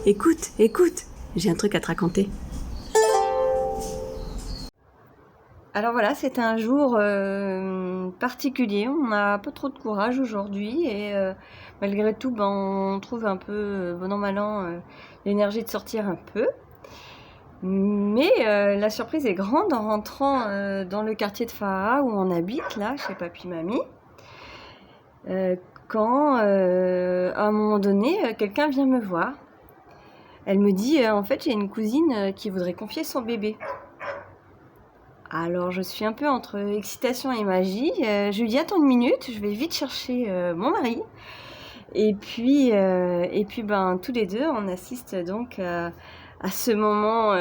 écoute, écoute, j'ai un truc à te raconter. Alors voilà, c'est un jour particulier, on n'a pas trop de courage aujourd'hui et malgré tout, on trouve un peu, bon an mal an, l'énergie de sortir un peu. Mais la surprise est grande en rentrant dans le quartier de Faha où on habite, là, chez papy-mamie, quand à un moment donné, quelqu'un vient me voir. Elle me dit, en fait, j'ai une cousine qui voudrait confier son bébé. Alors je suis un peu entre excitation et magie. Je lui dis attends une minute, je vais vite chercher mon mari. Et puis tous les deux on assiste donc à ce moment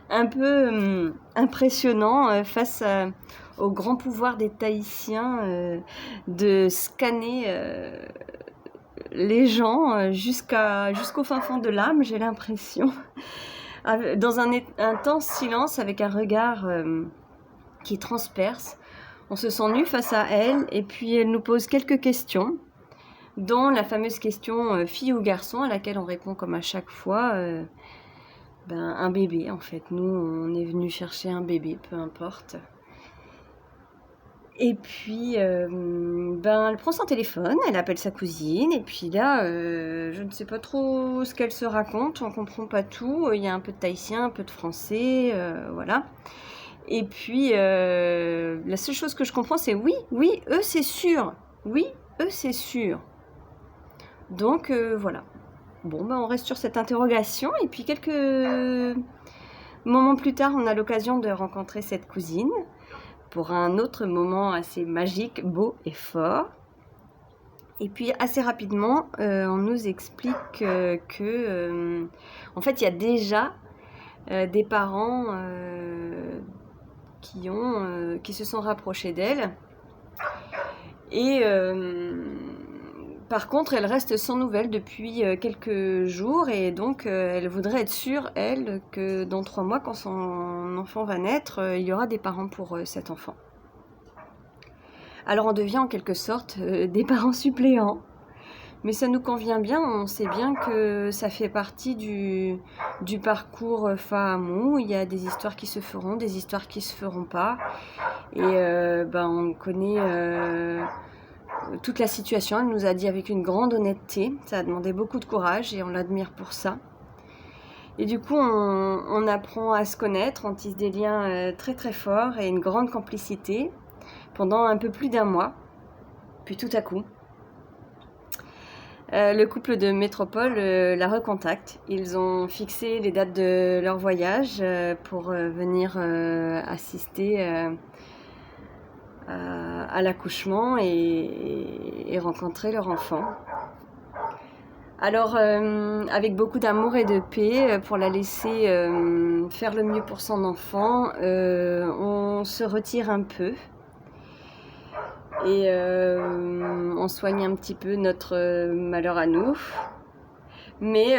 un peu impressionnant face au grand pouvoir des Tahitiens de scanner les gens jusqu'au fin fond de l'âme, j'ai l'impression. Dans un intense silence, avec un regard qui transperce. On se sent nu face à elle et puis elle nous pose quelques questions, dont la fameuse question fille ou garçon, à laquelle on répond comme à chaque fois, un bébé en fait. Nous, on est venu chercher un bébé, peu importe. Et puis, elle prend son téléphone, elle appelle sa cousine, et puis là, je ne sais pas trop ce qu'elle se raconte, on comprend pas tout, il y a un peu de tahitien, un peu de français, voilà. Et puis, la seule chose que je comprends, c'est oui, eux c'est sûr, oui, eux c'est sûr. Donc, voilà. Bon, on reste sur cette interrogation, et puis quelques moments plus tard, on a l'occasion de rencontrer cette cousine, pour un autre moment assez magique, beau et fort. Et puis assez rapidement, on nous explique que, en fait, il y a déjà des parents qui se sont rapprochés d'elle. Et par contre, elle reste sans nouvelles depuis quelques jours et donc elle voudrait être sûre, elle, que dans 3 mois, quand son enfant va naître, il y aura des parents pour cet enfant. Alors on devient en quelque sorte des parents suppléants, mais ça nous convient bien, on sait bien que ça fait partie du parcours Fahamou. Il y a des histoires qui se feront, des histoires qui se feront pas, et on connaît toute la situation. Elle nous a dit avec une grande honnêteté, ça a demandé beaucoup de courage et on l'admire pour ça. Et du coup, on apprend à se connaître, on tisse des liens très très forts et une grande complicité pendant un peu plus d'1 mois. Puis tout à coup, le couple de métropole la recontacte. Ils ont fixé les dates de leur voyage pour venir assister à l'accouchement et rencontrer leur enfant. Alors, avec beaucoup d'amour et de paix, pour la laisser faire le mieux pour son enfant, on se retire un peu et on soigne un petit peu notre malheur à nous. Mais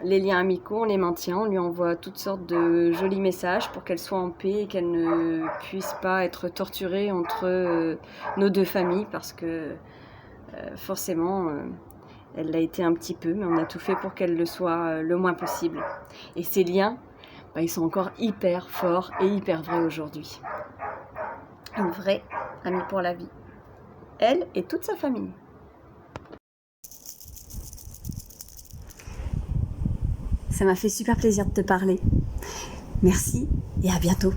les liens amicaux, on les maintient, on lui envoie toutes sortes de jolis messages pour qu'elle soit en paix et qu'elle ne puisse pas être torturée entre nos 2 familles parce que forcément elle l'a été un petit peu, mais on a tout fait pour qu'elle le soit le moins possible. Et ces liens, ils sont encore hyper forts et hyper vrais aujourd'hui. Une vraie amie pour la vie. Elle et toute sa famille. Ça m'a fait super plaisir de te parler. Merci et à bientôt.